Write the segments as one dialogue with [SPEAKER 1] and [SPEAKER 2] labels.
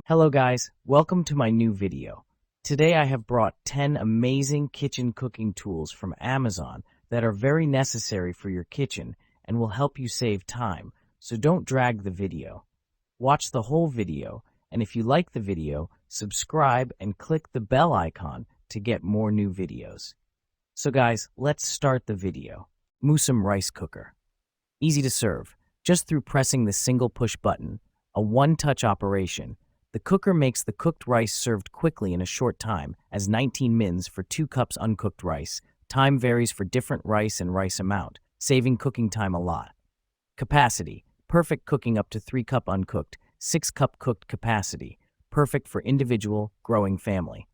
[SPEAKER 1] Hello guys, welcome to my new video. Today I have brought 10 amazing kitchen cooking tools from Amazon that are very necessary for your kitchen and will help you save time, so don't drag the video. Watch the whole video, and if you like the video, subscribe and click the bell icon to get more new videos. So guys, let's start the video. Musum rice cooker. Easy to serve, just through pressing the single push button, a one-touch operation. The cooker makes the cooked rice served quickly in a short time, as 19 mins for 2 cups uncooked rice. Time varies for different rice and rice amount, saving cooking time a lot. Capacity. Perfect cooking up to 3 cup uncooked, 6 cup cooked capacity. Perfect for individual, growing family.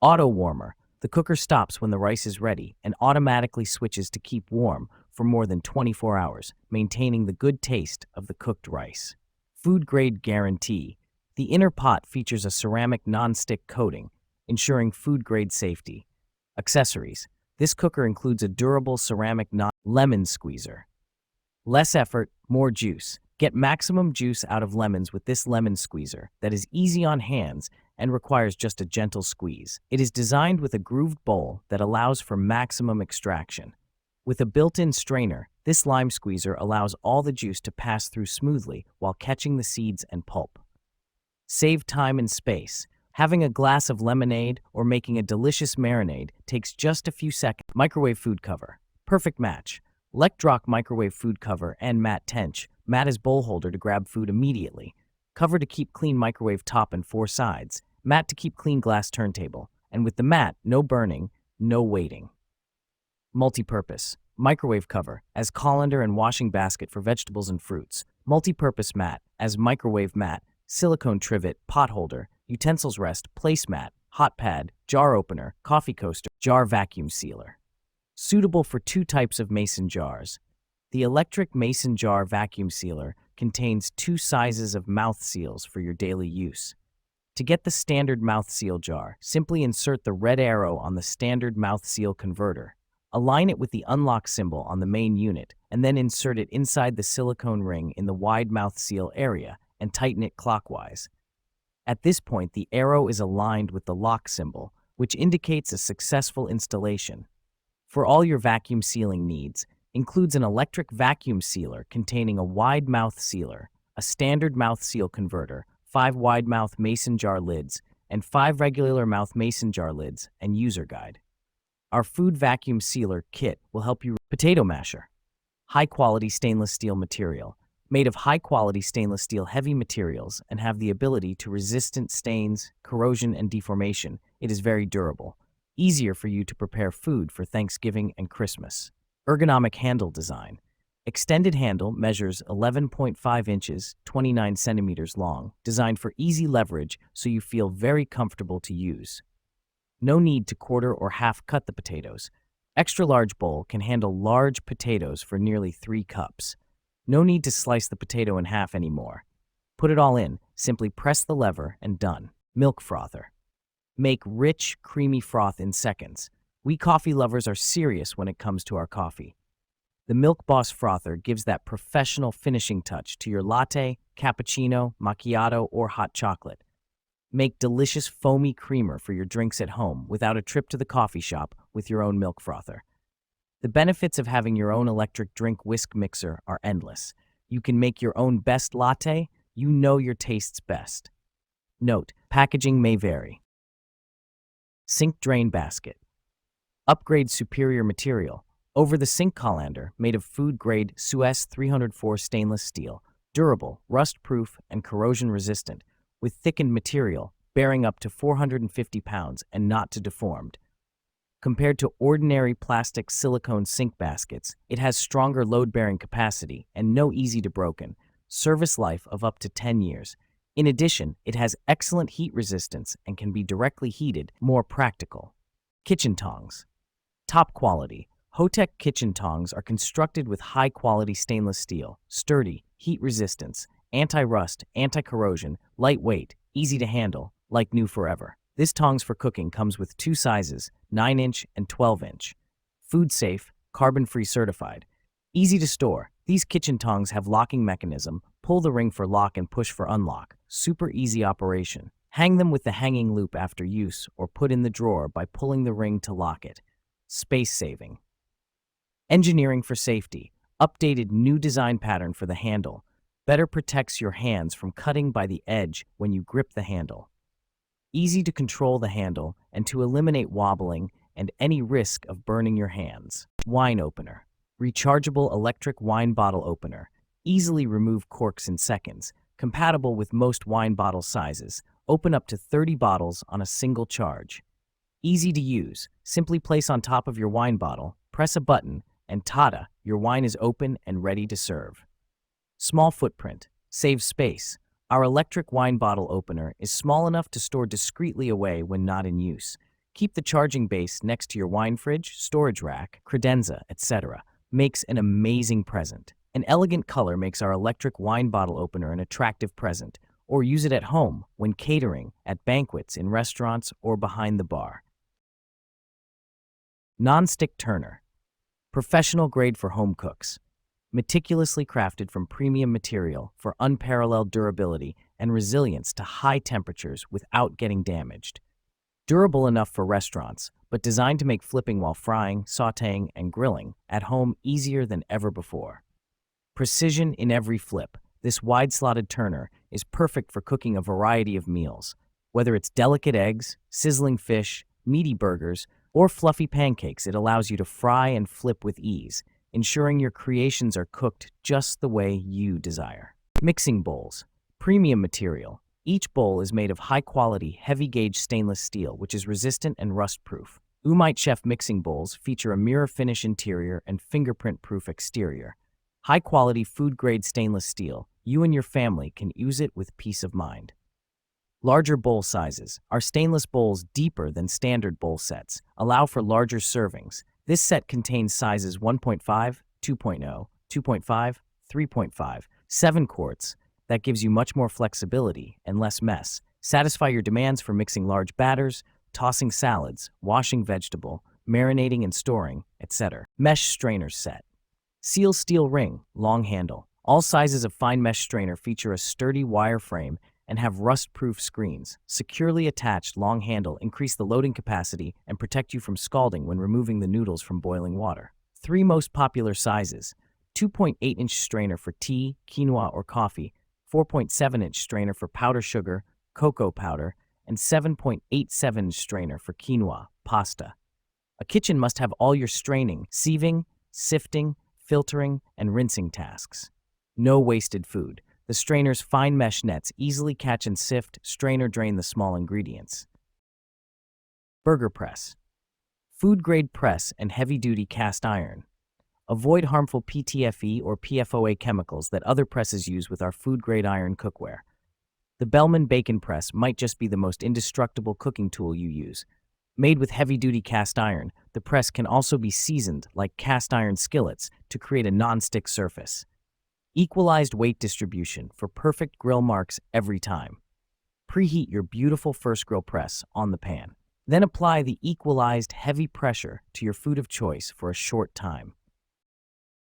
[SPEAKER 1] Auto warmer. The cooker stops when the rice is ready and automatically switches to keep warm for more than 24 hours, maintaining the good taste of the cooked rice. Food grade guarantee. The inner pot features a ceramic non-stick coating, ensuring food-grade safety. Accessories. This cooker includes a durable ceramic lemon squeezer. Less effort, more juice. Get maximum juice out of lemons with this lemon squeezer that is easy on hands and requires just a gentle squeeze. It is designed with a grooved bowl that allows for maximum extraction. With a built-in strainer, this lime squeezer allows all the juice to pass through smoothly while catching the seeds and pulp. Save time and space. Having a glass of lemonade or making a delicious marinade takes just a few seconds. Microwave food cover. Perfect match. Electroc microwave food cover and mat tench. Mat is bowl holder to grab food immediately. Cover to keep clean microwave top and 4 sides. Mat to keep clean glass turntable. And with the mat, no burning, no waiting. Multi-purpose. Microwave cover as colander and washing basket for vegetables and fruits. Multi-purpose mat as microwave mat. Silicone trivet, pot holder, utensils rest, placemat, hot pad, jar opener, coffee coaster, jar vacuum sealer. Suitable for 2 types of mason jars. The electric mason jar vacuum sealer contains 2 sizes of mouth seals for your daily use. To get the standard mouth seal jar, simply insert the red arrow on the standard mouth seal converter. Align it with the unlock symbol on the main unit, and then insert it inside the silicone ring in the wide mouth seal area and tighten it clockwise. At this point, the arrow is aligned with the lock symbol, which indicates a successful installation. For all your vacuum sealing needs, includes an electric vacuum sealer containing a wide mouth sealer, a standard mouth seal converter, 5 wide mouth mason jar lids, and 5 regular mouth mason jar lids, and user guide. Our food vacuum sealer kit will help you. Potato masher. High-quality stainless steel material. Made of high-quality stainless steel heavy materials and have the ability to resistant stains, corrosion, and deformation. It is very durable. Easier for you to prepare food for Thanksgiving and Christmas. Ergonomic handle design. Extended handle measures 11.5 inches, 29 centimeters long, designed for easy leverage so you feel very comfortable to use. No need to quarter or half cut the potatoes. Extra large bowl can handle large potatoes for nearly 3 cups. No need to slice the potato in half anymore. Put it all in, simply press the lever and done. Milk frother. Make rich, creamy froth in seconds. We coffee lovers are serious when it comes to our coffee. The Milk Boss frother gives that professional finishing touch to your latte, cappuccino, macchiato, or hot chocolate. Make delicious foamy creamer for your drinks at home without a trip to the coffee shop with your own milk frother. The benefits of having your own electric drink whisk mixer are endless. You can make your own best latte. You know your tastes best. Note, packaging may vary. Sink drain basket. Upgrade superior material. Over the sink colander, made of food-grade Suez 304 stainless steel, durable, rust-proof, and corrosion-resistant, with thickened material, bearing up to 450 pounds and not to deformed. Compared to ordinary plastic silicone sink baskets, it has stronger load-bearing capacity and no easy-to-broken, service life of up to 10 years. In addition, it has excellent heat resistance and can be directly heated, more practical. Kitchen tongs. Top quality. Hotech kitchen tongs are constructed with high-quality stainless steel, sturdy, heat resistance, anti-rust, anti-corrosion, lightweight, easy to handle, like new forever. This tongs for cooking comes with 2 sizes, 9-inch and 12-inch. Food safe, carbon-free certified. Easy to store. These kitchen tongs have locking mechanism, Pull the ring for lock and push for unlock. Super easy operation. Hang them with the hanging loop after use or put in the drawer by pulling the ring to lock it. Space saving. Engineering for safety. Updated new design pattern for the handle. Better protects your hands from cutting by the edge when you grip the handle. Easy to control the handle and to eliminate wobbling and any risk of burning your hands. Wine opener. Rechargeable electric wine bottle opener. Easily remove corks in seconds. Compatible with most wine bottle sizes. Open up to 30 bottles on a single charge. Easy to use. Simply place on top of your wine bottle, press a button, and tada, your wine is open and ready to serve. Small footprint. Saves space. Our electric wine bottle opener is small enough to store discreetly away when not in use. Keep the charging base next to your wine fridge, storage rack, credenza, etc. Makes an amazing present. An elegant color makes our electric wine bottle opener an attractive present, or use it at home, when catering, at banquets, in restaurants, or behind the bar. Non-stick turner. Professional grade for home cooks. Meticulously crafted from premium material for unparalleled durability and resilience to high temperatures without getting damaged. Durable enough for restaurants, but designed to make flipping while frying, sautéing, and grilling at home easier than ever before. Precision in every flip. This wide-slotted turner is perfect for cooking a variety of meals. Whether it's delicate eggs, sizzling fish, meaty burgers, or fluffy pancakes, it allows you to fry and flip with ease, ensuring your creations are cooked just the way you desire. Mixing bowls. Premium material. Each bowl is made of high-quality, heavy-gauge stainless steel, which is resistant and rust-proof. Umite Chef mixing bowls feature a mirror finish interior and fingerprint-proof exterior. High-quality food-grade stainless steel. You and your family can use it with peace of mind. Larger bowl sizes. Our stainless bowls, deeper than standard bowl sets, allow for larger servings. This set contains sizes 1.5, 2.0, 2.5, 3.5, 7 quarts. That gives you much more flexibility and less mess. Satisfy your demands for mixing large batters, tossing salads, washing vegetable, marinating and storing, etc. Mesh strainer set. Seal steel ring, long handle. All sizes of fine mesh strainer feature a sturdy wire frame and have rust-proof screens. Securely attached long handle increase the loading capacity and protect you from scalding when removing the noodles from boiling water. 3 most popular sizes: 2.8-inch strainer for tea, quinoa, or coffee, 4.7-inch strainer for powder sugar, cocoa powder, and 7.87-inch strainer for quinoa, pasta. A kitchen must have all your straining, sieving, sifting, filtering, and rinsing tasks. No wasted food. The strainer's fine mesh nets easily catch and sift, strain or drain the small ingredients. Burger press. Food-grade press and heavy-duty cast iron. Avoid harmful PTFE or PFOA chemicals that other presses use with our food-grade iron cookware. The Bellman Bacon Press might just be the most indestructible cooking tool you use. Made with heavy-duty cast iron, the press can also be seasoned like cast iron skillets to create a non-stick surface. Equalized weight distribution for perfect grill marks every time. Preheat your beautiful first grill press on the pan. Then apply the equalized heavy pressure to your food of choice for a short time.